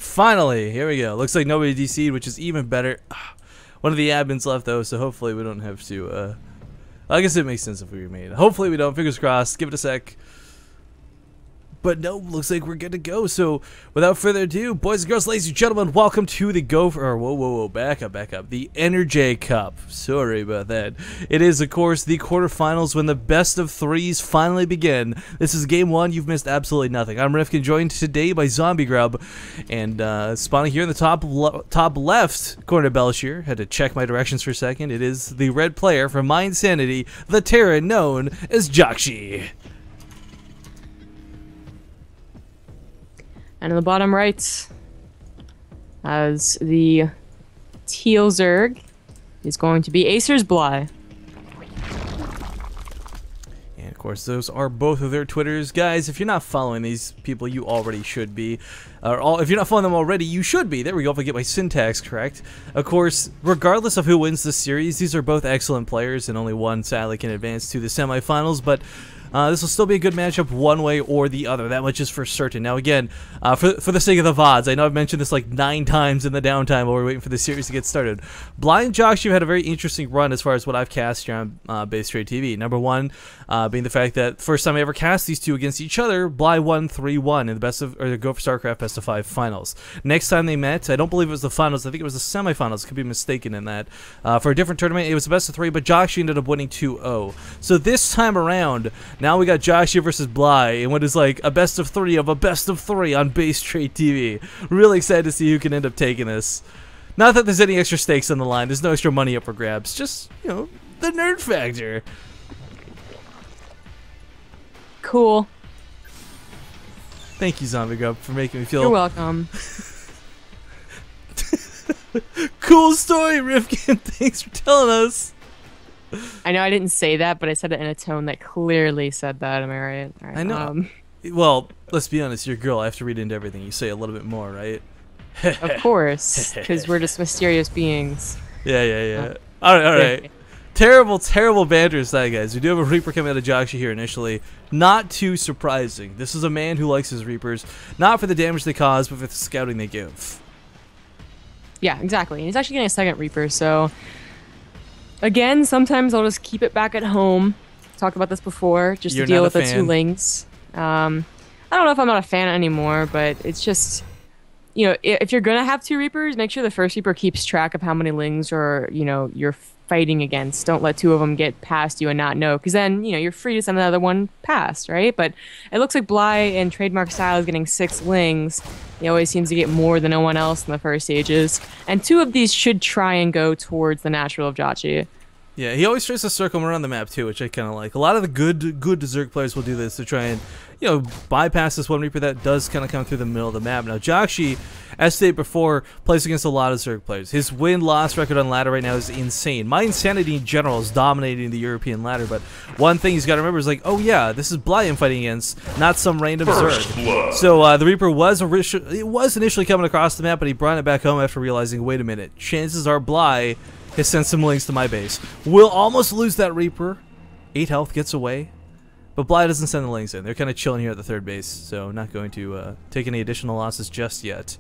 Finally, here we go. Looks like nobody DC'd, which is even better. One of the admins left though, so hopefully we don't have to. I guess it makes sense if we remade. Hopefully we don't. Fingers crossed. Give it a sec. But no, looks like we're good to go. So, without further ado, boys and girls, ladies and gentlemen, welcome to the back up. The EnerJ Cup. Sorry about that. It is, of course, the quarterfinals when the best of threes finally begin. This is game one. You've missed absolutely nothing. I'm Rifkin, joined today by Zombie Grub, and spawning here in the top left corner of Belashir. Had to check my directions for a second. It is the red player from My Insanity, the Terran known as Jjakji. And in the bottom right, as the teal Zerg, is going to be Acer's Bly. And of course, those are both of their Twitters. Guys, if you're not following these people, you already should be. If you're not following them already, you should be. There we go, if I get my syntax correct. Of course, regardless of who wins this series, these are both excellent players, and only one sadly can advance to the semifinals, but this will still be a good matchup one way or the other. That much is for certain. Now again, for the sake of the VODs, I know I've mentioned this like 9 times in the downtime while we're waiting for the series to get started. Bly and Jjakji have had a very interesting run as far as what I've cast here on Base Trade TV. Number one being the fact that first time I ever cast these two against each other, Bly won 3-1 in the Go for StarCraft Best of 5 finals. Next time they met, I don't believe it was the finals, I think it was the semifinals, could be mistaken in that. For a different tournament, it was the best of 3, but Jjakji ended up winning 2-0. So this time around, now we got Jjakji versus Bly in what is like a best of 3 of a best of 3 on Base Trade TV. Really excited to see who can end up taking this. Not that there's any extra stakes on the line. There's no extra money up for grabs. Just, you know, the nerd factor. Cool. Thank you, Zombie Grub, for making me feel... You're welcome. Cool story, Rifkin. Thanks for telling us. I know I didn't say that, but I said it in a tone that clearly said that. Am I right? All right. I know. Well, let's be honest. You're a girl. I have to read into everything you say a little bit more, right? Of course, because we're just mysterious beings. Yeah. All right. Terrible banter aside, guys. We do have a Reaper coming out of Jjakji here initially. Not too surprising. This is a man who likes his Reapers, not for the damage they cause, but for the scouting they give. Yeah, exactly. And he's actually getting a second Reaper, so... Again, sometimes I'll just keep it back at home. Talked about this before, just to deal with the 2 lings. I don't know if I'm not a fan anymore, but it's just, you know, if you're gonna have 2 Reapers, make sure the first Reaper keeps track of how many lings you're fighting against. Don't let 2 of them get past you and not know, because then you're free to send another one past, right? But it looks like Bly in trademark style is getting 6 lings. He always seems to get more than no one else in the first stages, and 2 of these should try and go towards the natural of Jjakji. Yeah, he always tries to circle around the map too, which I kind of like. A lot of the good Zerg players will do this to try and, bypass this one Reaper that does kind of come through the middle of the map. Now, Jjakji, as stated before, plays against a lot of Zerg players. His win-loss record on ladder right now is insane. My Insanity in general is dominating the European ladder, but one thing he's got to remember is like, oh yeah, this is Bly I'm fighting against, not some random Zerg. So the Reaper was initially coming across the map, but he brought it back home after realizing, wait a minute, chances are Bly has sent some links to my base. We'll almost lose that Reaper. 8 health gets away. But Bly doesn't send the links in. They're kind of chilling here at the third base, so not going to take any additional losses just yet.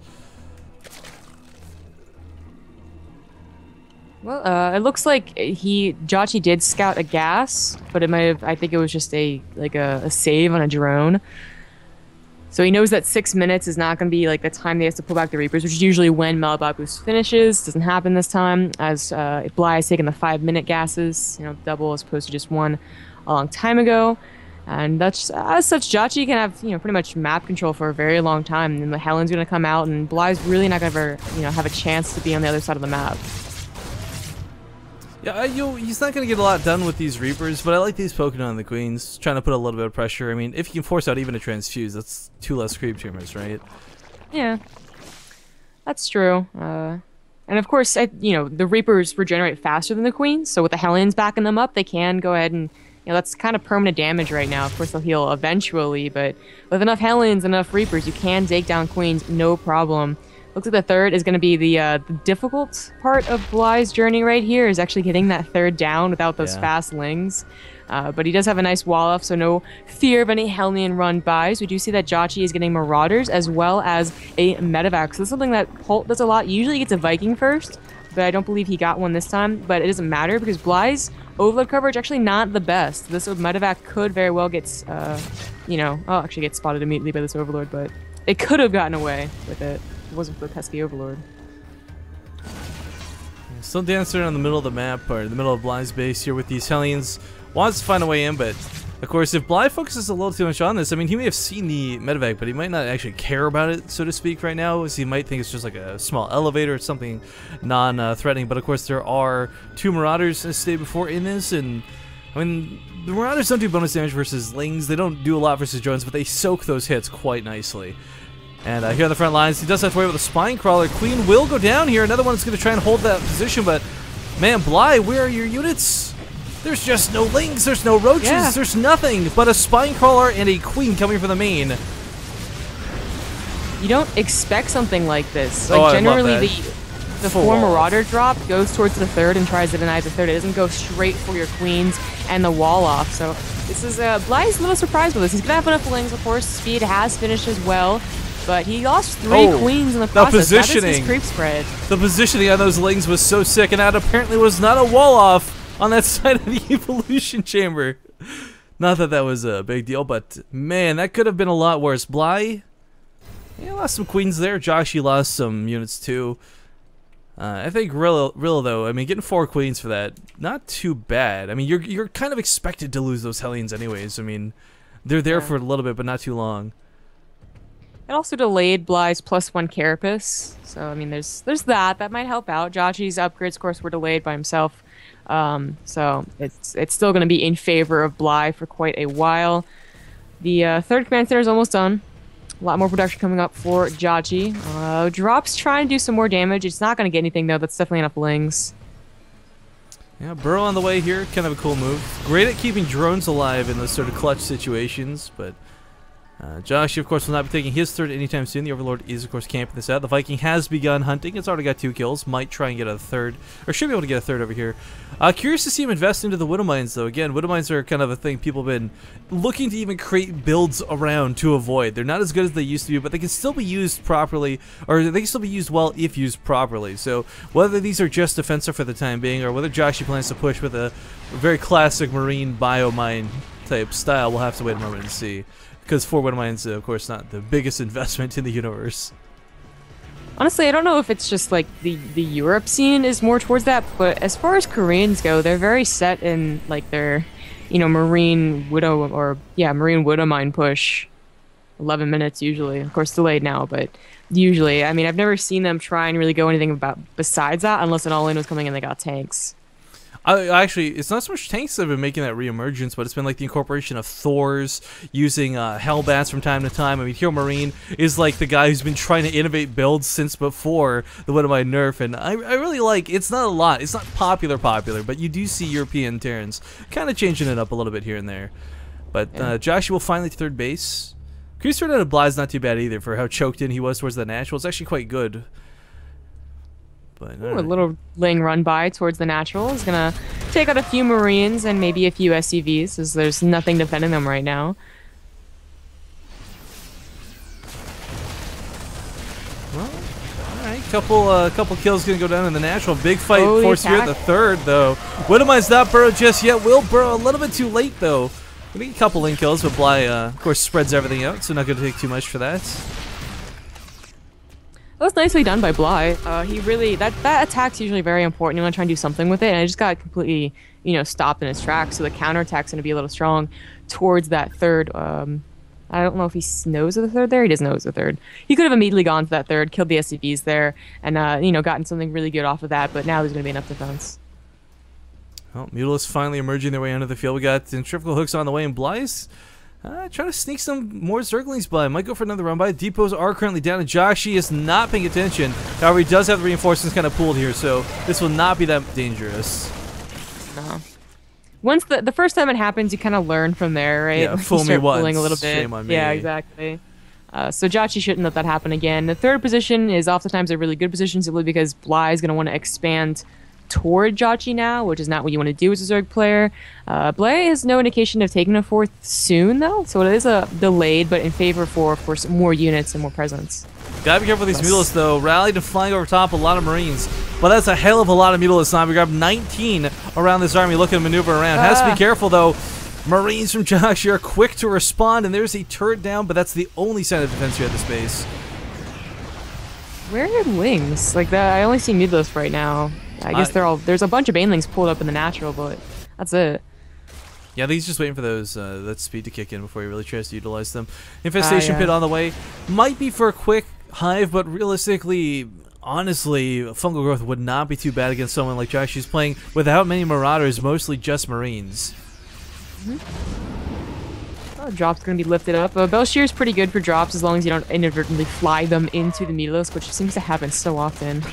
Well, it looks like Jjakji did scout a gas, but it might have, I think it was just a save on a drone. So he knows that 6 minutes is not going to be like the time they have to pull back the Reapers, which is usually when Malabot Boost finishes. Doesn't happen this time, as Bly has taken the 5-minute gases, double as opposed to just 1 a long time ago. And that's, as such, Jjakji can have, pretty much map control for a very long time. And then the Helen's going to come out, and Bly's really not going to ever, have a chance to be on the other side of the map. Yeah, he's not going to get a lot done with these Reapers, but I like these poking on the Queens, trying to put a little bit of pressure. I mean, if you can force out even a Transfuse, that's 2 less creep tumors, right? Yeah. That's true. And of course, the Reapers regenerate faster than the Queens, so with the Helens backing them up, they can go ahead and, that's kind of permanent damage right now. Of course, they'll heal eventually, but with enough Helens, enough Reapers, you can take down Queens, no problem. Looks like the third is going to be the difficult part of Bly's journey right here, is actually getting that third down without those fast lings. But he does have a nice wall off, so no fear of any Hellion run bys. We do see that Jjakji is getting Marauders as well as a Medevac. So this is something that Holt does a lot. He usually gets a Viking first, but I don't believe he got one this time. But it doesn't matter because Bly's Overload coverage actually not the best. This Medevac could very well get, actually get spotted immediately by this Overlord, but it could have gotten away with it. It wasn't for the pesky Overlord. Still dancing around the middle of the map, or the middle of Bly's base here with these Hellions. Wants to find a way in, but of course, if Bly focuses a little too much on this, I mean, he may have seen the Medevac, but he might not actually care about it, so to speak, right now, as he might think it's just like a small elevator or something non-threatening. But of course, there are 2 Marauders, as stated before, in this, and I mean, the Marauders don't do bonus damage versus Lings. They don't do a lot versus drones, but they soak those hits quite nicely. And here on the front lines, he does have to worry about the Spine Crawler. Queen will go down here. Another one is going to try and hold that position, but man, Bly, where are your units? There's just no Lings, there's no Roaches, there's nothing but a Spine Crawler and a Queen coming from the main. You don't expect something like this. Like, generally, the 4 Marauder drop goes towards the third and tries to deny the third. It doesn't go straight for your Queens and the wall off. So this is, Bly's a little surprised with this. He's going to have enough Lings, of course. Speed has finished as well. But he lost 3 Queens in the process. The positioning, that is his creep spread. The positioning on those Lings was so sick, and that apparently was not a wall off on that side of the evolution chamber. Not that that was a big deal, but man, that could have been a lot worse. Bly, lost some Queens there. Jjakji lost some units too. I think real though, I mean, getting 4 Queens for that, not too bad. I mean, you're kind of expected to lose those Hellions anyways. I mean, they're there for a little bit, but not too long. It also delayed Bly's +1 Carapace, so I mean, there's that might help out. Jjakji's upgrades, of course, were delayed by himself, so it's still going to be in favor of Bly for quite a while. The third command center is almost done. A lot more production coming up for Jjakji. Drop's trying to do some more damage. It's not going to get anything though. That's definitely enough Lings. Yeah, Burrow on the way here, kind of a cool move. Great at keeping drones alive in those sort of clutch situations, but Jjakji, of course, will not be taking his third anytime soon. The Overlord is, of course, camping this out. The Viking has begun hunting. It's already got 2 kills. Might try and get a third, or should be able to get a third over here. Curious to see him invest into the Widow Mines, though. Again, Widow Mines are kind of a thing people have been looking to even create builds around to avoid. They're not as good as they used to be, but they can still be used properly, or they can still be used well if used properly. So whether these are just defensive for the time being, or whether Jjakji plans to push with a very classic Marine Biomine type style, we'll have to wait a moment and see. Because 4 Widow Mines, of course, not the biggest investment in the universe. Honestly, I don't know if it's just like the Europe scene is more towards that, but as far as Koreans go, they're very set in like their, Marine Widow Mine push. 11 minutes usually, of course delayed now, but usually. I mean, I've never seen them try and really go anything besides that, unless an all-in was coming and they got tanks. Actually, it's not so much tanks that have been making that re-emergence, but it's been like the incorporation of Thors, using Hellbats from time to time. I mean, Hero Marine is like the guy who's been trying to innovate builds since before the Widow Mine nerf, and I really like, it's not a lot, it's not popular, but you do see European Terrans kind of changing it up a little bit here and there. But Jjakji will finally to third base. Crease out of Bly's not too bad either for how choked in he was towards the natural. It's actually quite good. But, a little Ling run by towards the natural. Is going to take out a few Marines and maybe a few SCVs, as there's nothing defending them right now. Well, alright, couple kills going to go down in the natural. Big fight forced here at the third, though. Widow Mine's not burrow just yet. Will burrow a little bit too late, though. Gonna get a couple Ling kills, but Bly, of course, spreads everything out, so not going to take too much for that. That was nicely done by Bly. He really, that attack's usually very important. You want to try and do something with it, and I just got completely, stopped in his tracks. So the counterattack's going to be a little strong towards that third. I don't know if he knows of the third there. He doesn't know it's the third. He could have immediately gone for that third, killed the SCVs there, and gotten something really good off of that. But now there's going to be enough defense. Well, Mutalists finally emerging their way onto the field. We got centrifugal hooks on the way, and Bly's try to sneak some more Zerglings by. Might go for another run by. Depots are currently down, and Jjakji is not paying attention. However, he does have the reinforcements kind of pooled here, so this will not be that dangerous. No. Once the first time it happens, you kind of learn from there, right? Yeah, fool me once, a little bit. shame on me. Yeah, exactly. So Jjakji shouldn't let that happen again. The third position is oftentimes a really good position simply because Bly is going to want to expand toward Jjakji now, which is not what you want to do as a Zerg player. Bly has no indication of taking a fourth soon, though, so it is delayed, but in favor for, of course, more units and more presence. Gotta be careful with these Mutalisks, though. Rallied and flying over top, a lot of Marines. But that's a hell of a lot of Mutalisks now. We grab 19 around this army looking to maneuver around. Has to be careful, though. Marines from Jjakji are quick to respond, and there's a turret down, but that's the only sign of defense here at this base. Where are wings? Like that, I only see Mutalisks right now. I guess they're all. There's a bunch of banelings pulled up in the natural, but that's it. Yeah, I think he's just waiting for those that speed to kick in before he really tries to utilize them. Infestation pit on the way. Might be for a quick hive, but realistically, honestly, fungal growth would not be too bad against someone like Josh. He's playing without many marauders, mostly just Marines. Drops going to be lifted up. Belshir is pretty good for drops as long as you don't inadvertently fly them into the Mutalisks, which seems to happen so often.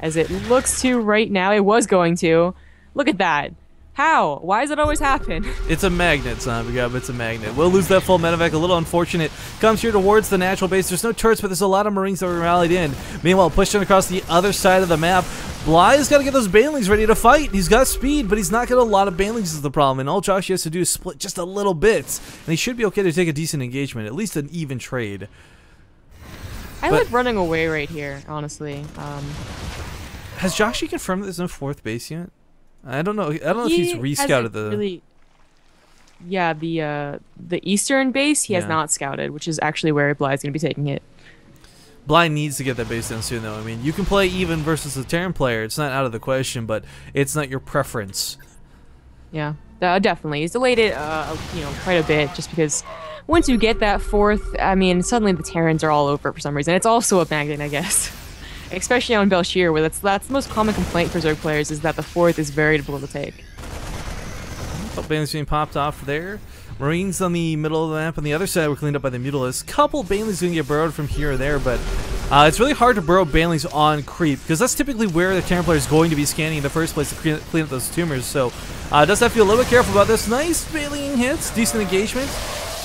As it looks to right now. It was going to. Look at that. How? Why does it always happen? It's a magnet, Zombie. It's a magnet. We'll lose that full medevac. A little unfortunate. Comes here towards the natural base. There's no turrets, but there's a lot of Marines that were rallied in. Meanwhile, pushing across the other side of the map. Bly's got to get those banelings ready to fight. He's got speed, but he's not got a lot of banelings is the problem. And all Josh has to do is split just a little bit. And he should be okay to take a decent engagement. At least an even trade. I like running away right here, honestly. Has Jjakji confirmed that there's no fourth base yet? I don't know. I don't know if he's rescouted the. Yeah, the eastern base he has not scouted, which is actually where Bly's going to be taking it. Bly needs to get that base down soon, though. I mean, you can play even versus a Terran player. It's not out of the question, but it's not your preference. Yeah, definitely. He's delayed it, quite a bit, just because once you get that fourth, I mean, suddenly the Terrans are all over for some reason. It's also a magnet, I guess. Especially on Belshir, where that's the most common complaint for Zerg players is that the fourth is very difficult to take. Banelings being popped off there. Marines on the middle of the map. On the other side were cleaned up by the Mutalisks. Couple Banelings going to get burrowed from here or there, but it's really hard to burrow Banelings on creep, because that's typically where the Terran player is going to be scanning in the first place to clean up those tumors. So does have to be a little bit careful about this. Nice Baneling hits. Decent engagement.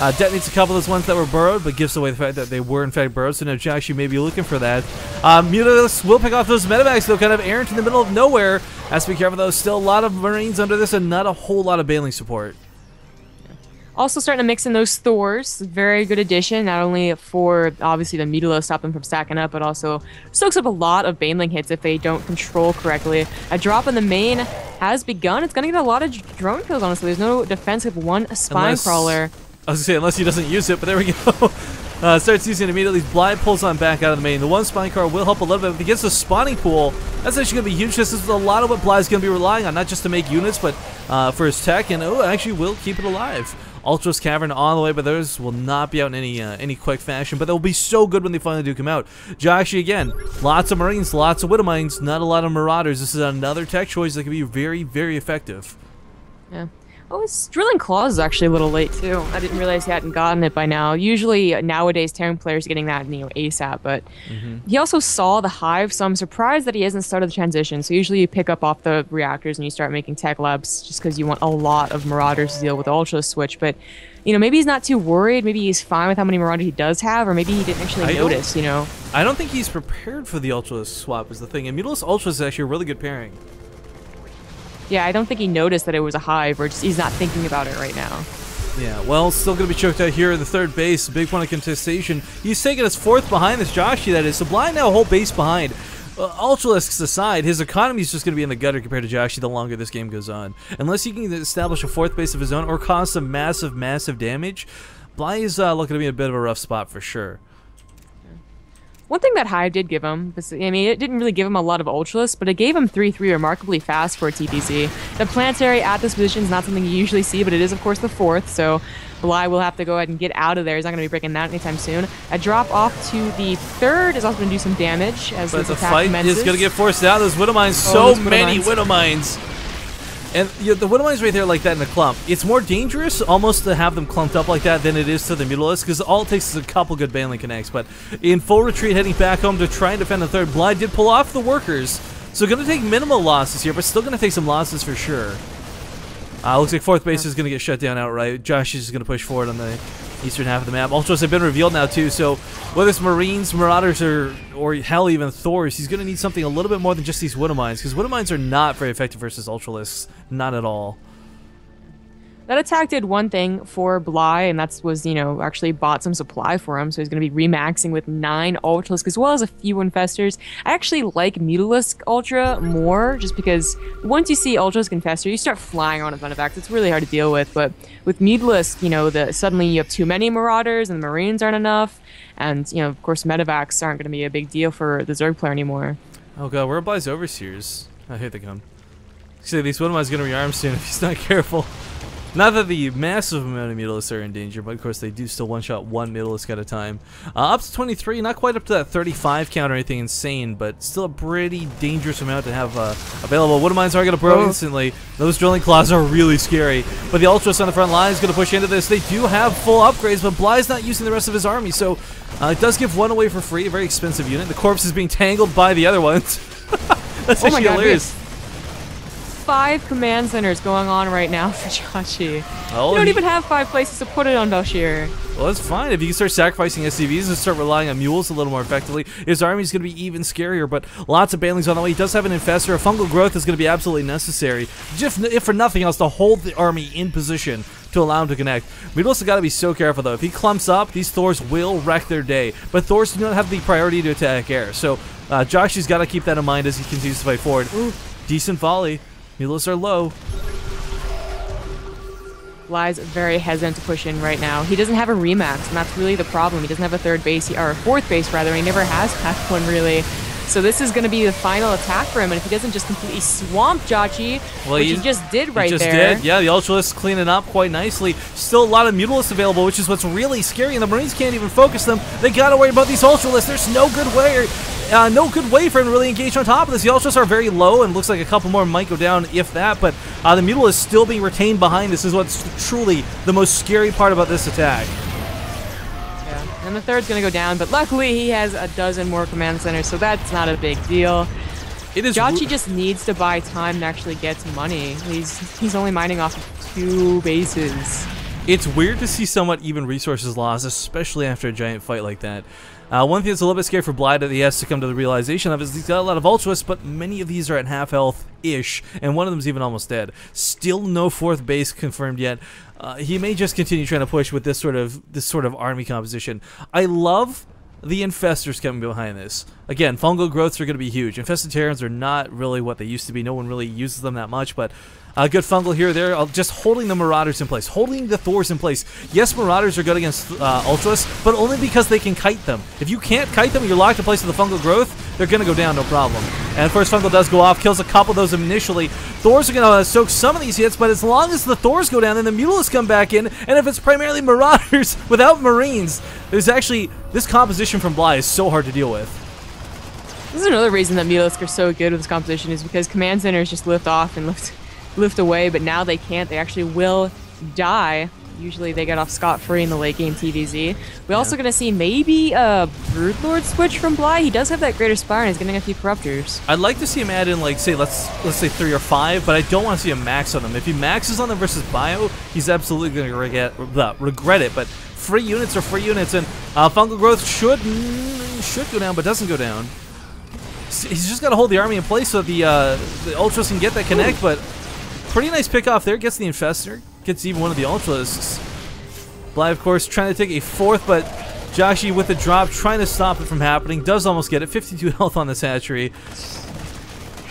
Detonates a couple of those ones that were burrowed, but gives away the fact that they were in fact burrowed, so now Jjakji may be looking for that. Mutalisks will pick off those medevacs, though, kind of errant in the middle of nowhere. Has to be careful, though. Still a lot of Marines under this and not a whole lot of Baneling support. Also starting to mix in those Thors. Very good addition, not only for, obviously, the Mutalisks, stop them from stacking up, but also soaks up a lot of Baneling hits if they don't control correctly. A drop in the main has begun. It's going to get a lot of drone kills, honestly. There's no defense of one spine crawler. I was going to say, unless he doesn't use it, but there we go. Starts using it immediately. Bly pulls on back out of the main. The one spine car will help a little bit. If he gets the spawning pool, that's actually going to be huge. This is a lot of what Bly's going to be relying on, not just to make units, but for his tech, and actually will keep it alive. Ultra's Cavern on the way, but those will not be out in any quick fashion, but they'll be so good when they finally do come out. Jjakji again, lots of Marines, lots of Widowmines, not a lot of Marauders. This is another tech choice that can be very, very effective. Yeah. Oh, his Drilling Claws is actually a little late, too. I didn't realize he hadn't gotten it by now. Usually, nowadays, Terran players are getting that, ASAP, but he also saw the Hive, so I'm surprised that he hasn't started the transition. So usually you pick up off the reactors and you start making tech labs just because you want a lot of Marauders to deal with the Ultra switch, but, maybe he's not too worried. Maybe he's fine with how many Marauders he does have, or maybe he didn't actually notice, I don't think he's prepared for the Ultra swap is the thing, and Mutalisks Ultra is actually a really good pairing. Yeah, I don't think he noticed that it was a Hive, or just he's not thinking about it right now. Yeah, well, still going to be choked out here in the third base. Big point of contestation. He's taking his fourth behind this Jjakji, that is. So Bly now a whole base behind. Ultralisks aside, his economy is just going to be in the gutter compared to Jjakji the longer this game goes on. Unless he can establish a fourth base of his own or cause some massive, massive damage, Bly is looking to be in a bit of a rough spot for sure. One thing that Hive did give him, it didn't really give him a lot of Ultralisks, but it gave him 3-3 remarkably fast for a TPC. The planetary at this position is not something you usually see, but it is, of course, the fourth, so Bly will have to go ahead and get out of there. He's not going to be breaking that anytime soon. A drop off to the third is also going to do some damage as this attack commences. Is going to get forced out. Those Widowmines, so many Widowmines. And the Widowmines right there like that in a clump. It's more dangerous almost to have them clumped up like that than it is to the Mutalisks, because all it takes is a couple good Baneling connects. But in full retreat heading back home to try and defend the third, Bly did pull off the workers. So going to take minimal losses here, but still going to take some losses for sure. Looks like fourth base is going to get shut down outright. Josh is going to push forward on the eastern half of the map. Ultras have been revealed now too, so whether it's Marines, Marauders, or hell, even Thors, he's going to need something a little bit more than just these Widow Mines, because Widow Mines are not very effective versus Ultralisks. Not at all. That attack did one thing for Bly, and that was, you know, actually bought some supply for him, so he's going to be remaxing with 9 Ultralisks as well as a few Infestors. I actually like Mutalisk Ultra more, just because once you see Ultralisk Infestor, you start flying around with Medivacs. It's really hard to deal with, but with Mutalisk, you know, suddenly you have too many Marauders, and the Marines aren't enough, and, you know, of course, Medivacs aren't going to be a big deal for the Zerg player anymore. Oh god, where are Bly's Overseers? Oh, here they come. See, these Widow Mines are going to rearm soon if he's not careful. Not that the massive amount of Mutalisks are in danger, but of course they do still one-shot one Mutalisk at a time. Up to 23, not quite up to that 35 count or anything insane, but still a pretty dangerous amount to have available. Widow Mines are going to bro instantly. Those drilling claws are really scary. But the Ultras on the front line is going to push into this. They do have full upgrades, but Bly's not using the rest of his army, so it does give one away for free, a very expensive unit. The corpse is being tangled by the other ones. That's actually hilarious. 5 command centers going on right now for Jjakji. Oh, you don't even have 5 places to put it on Belshir. Well, that's fine. If you can start sacrificing SCVs and start relying on mules a little more effectively, his army is going to be even scarier, but lots of banelings on the way. He does have an Infestor. A fungal growth is going to be absolutely necessary, if for nothing else, to hold the army in position to allow him to connect. Mutalisk has got to be so careful, though. If he clumps up, these Thors will wreck their day, but Thors do not have the priority to attack air, so Jjakji's got to keep that in mind as he continues to fight forward. Ooh, decent volley. Mutalisks are low. Bly's very hesitant to push in right now. He doesn't have a remax, and that's really the problem. He doesn't have a third base, or a fourth base rather, and he never has had one really. So this is going to be the final attack for him, and if he doesn't just completely swamp Jjakji, which he just did right there. Yeah, the Ultralisks cleaning up quite nicely. Still a lot of Mutalisks available, which is what's really scary, and the Marines can't even focus them. They got to worry about these Ultralisks. There's no good way for him to really engage on top of this. The Ultras are very low, and looks like a couple more might go down, if that, but the Mutal is still being retained behind. This is what's truly the most scary part about this attack. Yeah, and the third's going to go down, but luckily he has a dozen more command centers, so that's not a big deal. Jjakji just needs to buy time to actually get some money. He's only mining off of 2 bases. It's weird to see somewhat even resources lost, especially after a giant fight like that. One thing that's a little bit scary for Bly that he has to come to the realization of is he's got a lot of Ultras, but many of these are at half health-ish, and one of them's even almost dead. Still no 4th base confirmed yet. He may just continue trying to push with this sort of army composition. I love the Infestors coming behind this. Again, fungal growths are going to be huge. Infested Terrans are not really what they used to be. No one really uses them that much, but good fungal here or there. Just holding the Marauders in place, holding the Thors in place. Yes, Marauders are good against Ultras, but only because they can kite them. If you can't kite them, you're locked in place with the fungal growth, they're going to go down, no problem. And of course, fungal does go off, kills a couple of those initially. Thors are going to soak some of these hits, but as long as the Thors go down, then the Mutalisks come back in, and if it's primarily Marauders without Marines, there's actually, this composition from Bly is so hard to deal with. This is another reason that Mutalisks are so good with this composition, is because command centers just lift off and lift away, but now they can't. They actually will die. Usually they get off scot-free in the late game TVZ. We're also going to see maybe a Broodlord switch from Bly. He does have that Greater Spire, and he's getting a few Corruptors. I'd like to see him add in, like, say, let's say 3 or 5, but I don't want to see him max on them. If he maxes on them versus Bio, he's absolutely going to regret it, but free units are free units, and fungal growth should go down, but doesn't go down. He's just got to hold the army in place so that the Ultras can get that connect, but pretty nice pick off there. Gets the Infestor. Gets even one of the Ultralisks. Bly, of course, trying to take a 4th, but Jjakji with the drop, trying to stop it from happening. Does almost get it. 52 health on this hatchery.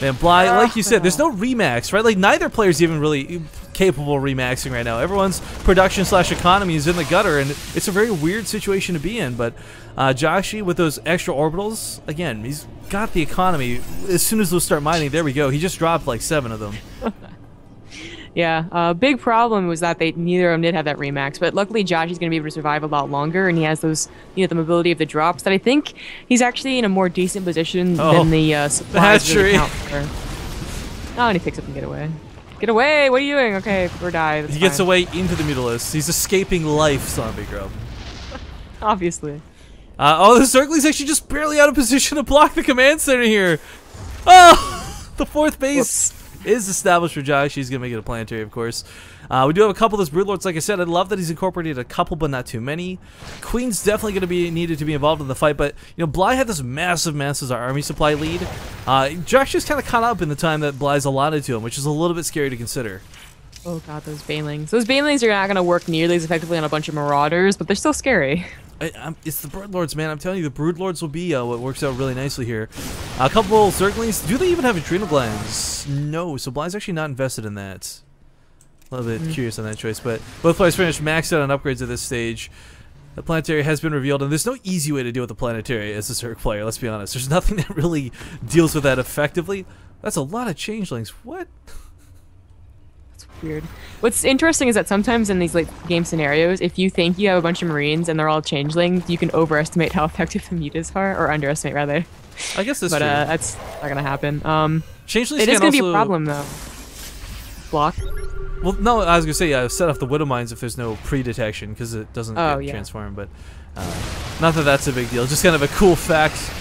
Man, Bly, like you said, there's no remax, right? Like, neither player's even really capable of remaxing right now. Everyone's production/economy is in the gutter, and it's a very weird situation to be in, but Jjakji with those extra orbitals, again, he's got the economy. As soon as those start mining, there we go. He just dropped like 7 of them. Yeah, big problem was that neither of them did have that remax, but luckily Jjakji's going to be able to survive a lot longer, and he has those, the mobility of the drops that I think he's actually in a more decent position than the supplies really count for. Oh, and he picks up and get away. Get away! What are you doing? Okay, or die. That's he gets away into the Mutalisks. He's escaping life, Zombie Grub. Obviously. Oh, the Zergling's actually just barely out of position to block the command center here. Oh, the 4th base. Whoops. is established for Jjakji. He's going to make it a planetary, of course. We do have a couple of those Broodlords. Like I said, I love that he's incorporated a couple, but not too many. Queen's definitely going to be needed to be involved in the fight, but, you know, Bly had this massive army supply lead. Jjakji's kind of caught up in the time that Bly's allotted to him, which is a little bit scary to consider. Oh god, those Banelings. Those Banelings are not going to work nearly as effectively on a bunch of Marauders, but they're still scary. It's the Broodlords, man. I'm telling you, the Broodlords will be what works out really nicely here. A couple Zerglings. Do they even have adrenal glands? No, so Bly's actually not invested in that. A little bit curious on that choice, but both players finished maxed out on upgrades at this stage. The planetary has been revealed, and there's no easy way to deal with the planetary as a Zerg player, let's be honest. There's nothing that really deals with that effectively. That's a lot of changelings. What? Weird. What's interesting is that sometimes in these late game scenarios, if you think you have a bunch of Marines and they're all changelings, you can overestimate how effective the mutas are, or underestimate rather. I guess that's true. But that's not gonna happen. Changelings. It is gonna be a problem though. Block. Well, no, I was gonna say set off the Widow Mines if there's no pre-detection because it doesn't get transformed. But not that that's a big deal. Just kind of a cool fact.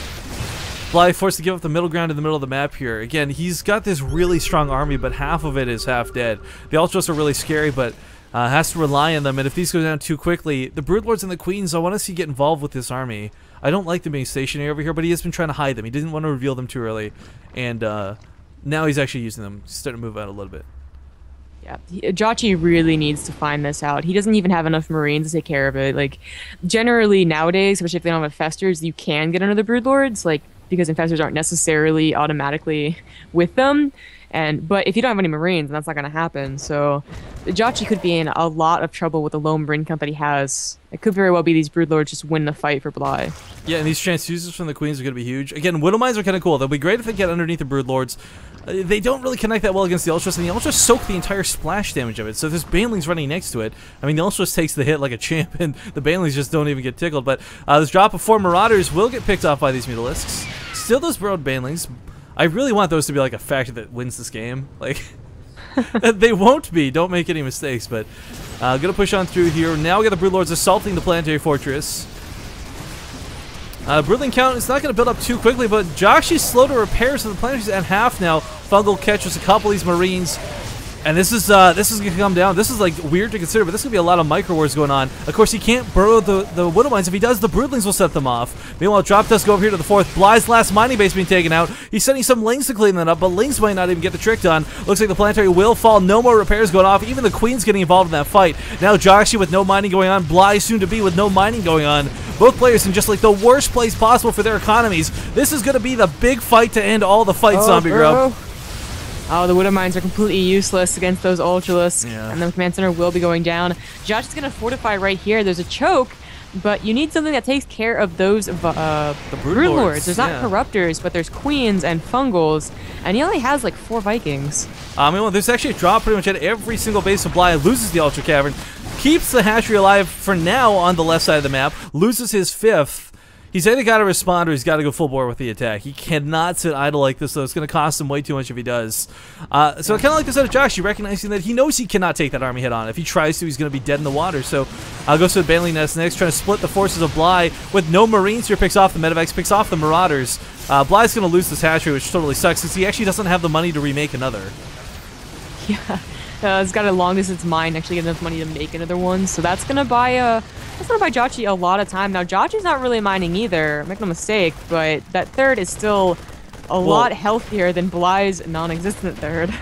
Bly forced to give up the middle ground in the middle of the map here. Again, he's got this really strong army, but half of it is half dead. The Ultras are really scary, but has to rely on them. And if these go down too quickly, the Broodlords and the Queens, I want to see get involved with this army. I don't like them being stationary over here, but he has been trying to hide them. He didn't want to reveal them too early, and now he's actually using them. He's starting to move out a little bit. Yeah, Jjakji really needs to find this out. He doesn't even have enough Marines to take care of it. Like, generally nowadays, especially if they don't have Infestors, you can get under the Broodlords, like, because Infestors aren't necessarily automatically with them. But if you don't have any Marines, then that's not going to happen. So Jjakji could be in a lot of trouble with the low Marine count that he has. It could very well be these Broodlords just win the fight for Bly. Yeah, and these transfuses from the Queens are going to be huge. Again, Widow Mines are kind of cool. They'll be great if they get underneath the Broodlords. They don't really connect that well against the Ultras, and the Ultras soak the entire splash damage of it. So if there's Banelings running next to it, I mean, the Ultras takes the hit like a champ, and the Banelings just don't even get tickled. But this drop of 4 Marauders will get picked off by these Mutalisks. Still those Burrowed Banelings. I really want those to be like a factor that wins this game. Like, they won't be. Don't make any mistakes. But gonna push on through here. Now we got the Broodlords assaulting the planetary fortress. Broodling count is not going to build up too quickly, but Jjakji's slow to repair, so the planetary's at half now. Fungal catches a couple of these Marines, and this is going to come down. This is like weird to consider, but this could be a lot of micro wars going on. Of course, he can't burrow the Widow Mines. If he does, the Broodlings will set them off. Meanwhile, Drop Dust go over here to the 4th. Bly's last mining base being taken out. He's sending some Lings to clean that up, but Lings might not even get the trick done. Looks like the planetary will fall. No more repairs going off. Even the Queen's getting involved in that fight. Now Jjakji with no mining going on. Bly soon to be with no mining going on. Both players in just like the worst place possible for their economies. This is going to be the big fight to end all the fights, Zombie Grub. Oh, the Widow Mines are completely useless against those Ultralisks, and the Command Center will be going down. Jjakji's going to fortify right here. There's a choke, but you need something that takes care of those the Broodlords. There's not Corruptors, but there's Queens and Fungals, and he only has like 4 Vikings. Meanwhile, there's actually a drop pretty much at every single base of Bly. Loses the Ultra Cavern, keeps the hatchery alive for now on the left side of the map, loses his 5th. He's either got to respond or he's got to go full bore with the attack. He cannot sit idle like this, though. It's going to cost him way too much if he does. So I kind of like this out of Jjakji, recognizing that he knows he cannot take that army head on. If he tries to, he's going to be dead in the water. So goes to the Baneling Nest next, trying to split the forces of Bly with no Marines here. Picks off the Medivacs, picks off the Marauders. Bly's going to lose this hatchery, which totally sucks, since he actually doesn't have the money to remake another. Yeah. It's got a long distance mine, actually get enough money to make another one. So that's going to buy Jjakji a lot of time. Now, Jjakji's not really mining either, make no mistake, but that 3rd is still a lot healthier than Bly's non-existent 3rd.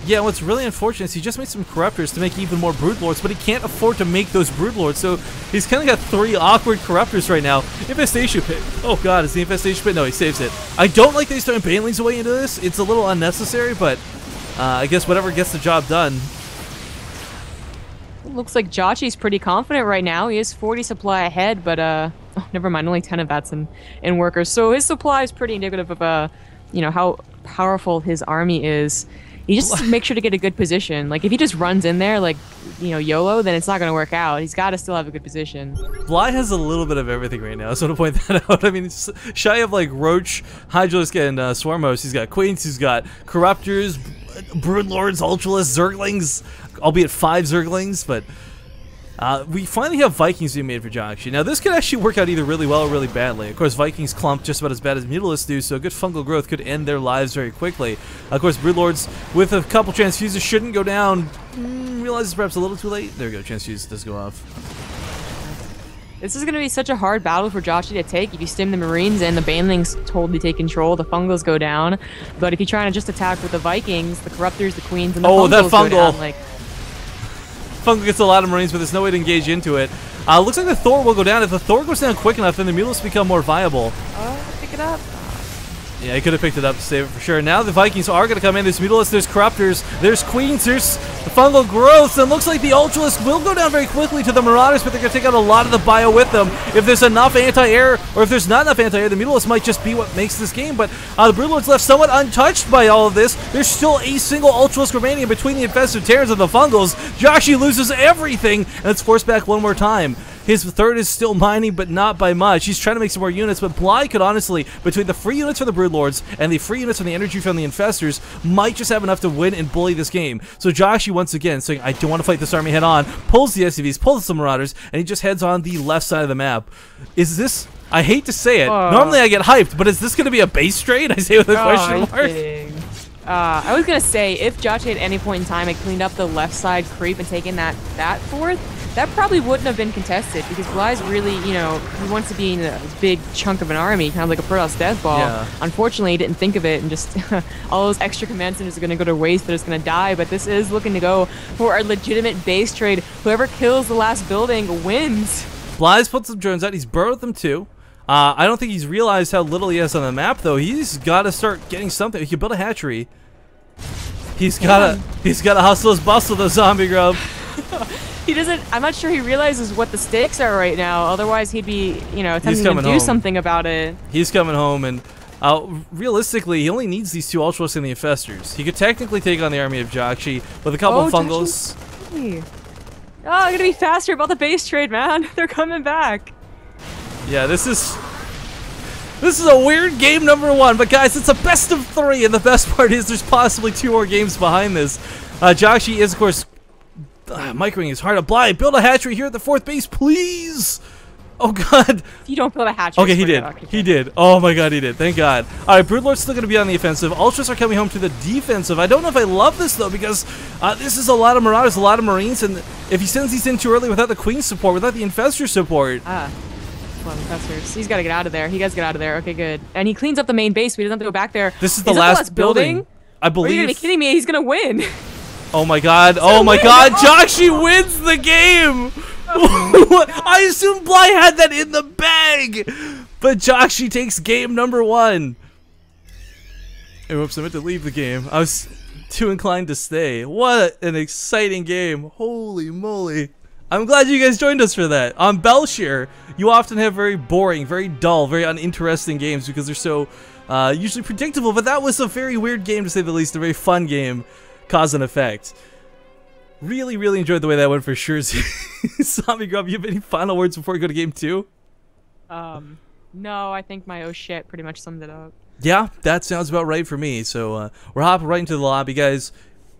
Yeah, what's really unfortunate is he just made some Corruptors to make even more Broodlords, but he can't afford to make those Broodlords, so he's kind of got 3 awkward Corruptors right now. Infestation Pit. Oh god, is the Infestation Pit? No, he saves it. I don't like that he's throwing Banelings away into this. It's a little unnecessary, but I guess whatever gets the job done. Looks like Jjakji's pretty confident right now. He is 40 supply ahead, but oh, never mind, only 10 of that's in workers. So his supply is pretty indicative of you know, how powerful his army is. He just make sure to get a good position. Like if he just runs in there like, you know, YOLO, then it's not going to work out. He's got to still have a good position. Bly has a little bit of everything right now. I just want to point that out. I mean, it's shy of like Roach, Hydralisk, and Swarmos. He's got Queens. He's got Corruptors, Broodlords, Ultralisks, Zerglings, albeit 5 Zerglings, but We finally have Vikings being made for Jjakji. Now, this could actually work out either really well or really badly. Of course, Vikings clump just about as bad as Mutalisks do, so good fungal growth could end their lives very quickly. Of course, Broodlords with a couple transfuses shouldn't go down. Realizes perhaps a little too late. There we go, transfuse does go off. This is going to be such a hard battle for Jjakji to take. If you stim the Marines and the Banelings totally take control, the Fungals go down. But if you're trying to just attack with the Vikings, the Corruptors, the Queens, and the Fungals that fungal. go down. Like, Fungal gets a lot of Marines, but there's no way to engage into it. Looks like the Thor will go down. If the Thor goes down quick enough, then the Mutalisks become more viable. Oh, pick it up. Yeah, he could have picked it up to save it for sure. Now the Vikings are going to come in. There's Mutalisks, there's Corruptors, there's Queens, there's the fungal growth, and looks like the Ultralisks will go down very quickly to the Marauders, but they're going to take out a lot of the bio with them. If there's enough anti-air, or if there's not enough anti-air, the Mutalisks might just be what makes this game, but the Broodlords left somewhat untouched by all of this. There's still a single Ultralisk remaining between the Infested Terrans and the Fungals. Jjakji loses everything, and it's forced back one more time. His third is still mining, but not by much. He's trying to make some more units, but Bly could honestly, between the free units from the Broodlords and the free units from the energy from the Infestors, might just have enough to win and bully this game. So Jjakji, once again, saying, I don't want to fight this army head-on, pulls the SCVs, pulls the Marauders, and he just heads on the left side of the map. Is this... I hate to say it. Normally I get hyped, but is this going to be a base trade? I say with a question mark. I was going to say, if Jjakji at any point in time had cleaned up the left side creep and taken that fourth, that probably wouldn't have been contested, because Bly's really, you know, he wants to be in a big chunk of an army, kind of like a Protoss death ball. Yeah. Unfortunately, he didn't think of it, and just all those extra command centers are going to go to waste, they're just going to die, but this is looking to go for a legitimate base trade. Whoever kills the last building wins. Bly's put some drones out, he's burrowed them too. I don't think he's realized how little he has on the map, though. He's got to start getting something. He can build a hatchery. He's got to hustle his bustle, the zombie grub. He doesn't. I'm not sure he realizes what the stakes are right now. Otherwise, he'd be, you know, attempting to do something about it. He's coming home, and realistically, he only needs these two Ultralisks and the Infestors. He could technically take on the army of Jjakji with a couple of Fungals. Oh, they're gonna be faster about the base trade, man. They're coming back. Yeah, this is a weird game number one, but guys, it's a best of three, and the best part is there's possibly 2 more games behind this. Jjakji is, of course, microing his heart. Bly, build a hatchery here at the 4th base, please! Oh god. If you don't build a hatchery. Okay, he did. He did. Oh my god, he did. Thank god. Alright, Broodlord's still going to be on the offensive. Ultras are coming home to the defensive. I don't know if I love this, though, because this is a lot of Marauders, a lot of Marines, and if he sends these in too early without the Queen support, without the Infestor support... Well, Infestors. He's got to get out of there. He does get out of there. Okay, good. And he cleans up the main base, but he doesn't have to go back there. This is the last building. I believe. Are you gonna be kidding me? He's gonna win. Oh my god. Oh my god. Jjakji wins the game. I assume Bly had that in the bag. But Jjakji takes game number 1. Oops, I meant to leave the game. I was too inclined to stay. What an exciting game. Holy moly. I'm glad you guys joined us for that. On Belshire, you often have very boring, very dull, very uninteresting games because they're so usually predictable, but that was a very weird game to say the least, a very fun game, cause and effect. Really, really enjoyed the way that went for sure. Zombie Grub, you have any final words before we go to game 2? No, I think my oh shit pretty much summed it up. Yeah, that sounds about right for me. So we're hopping right into the lobby, guys.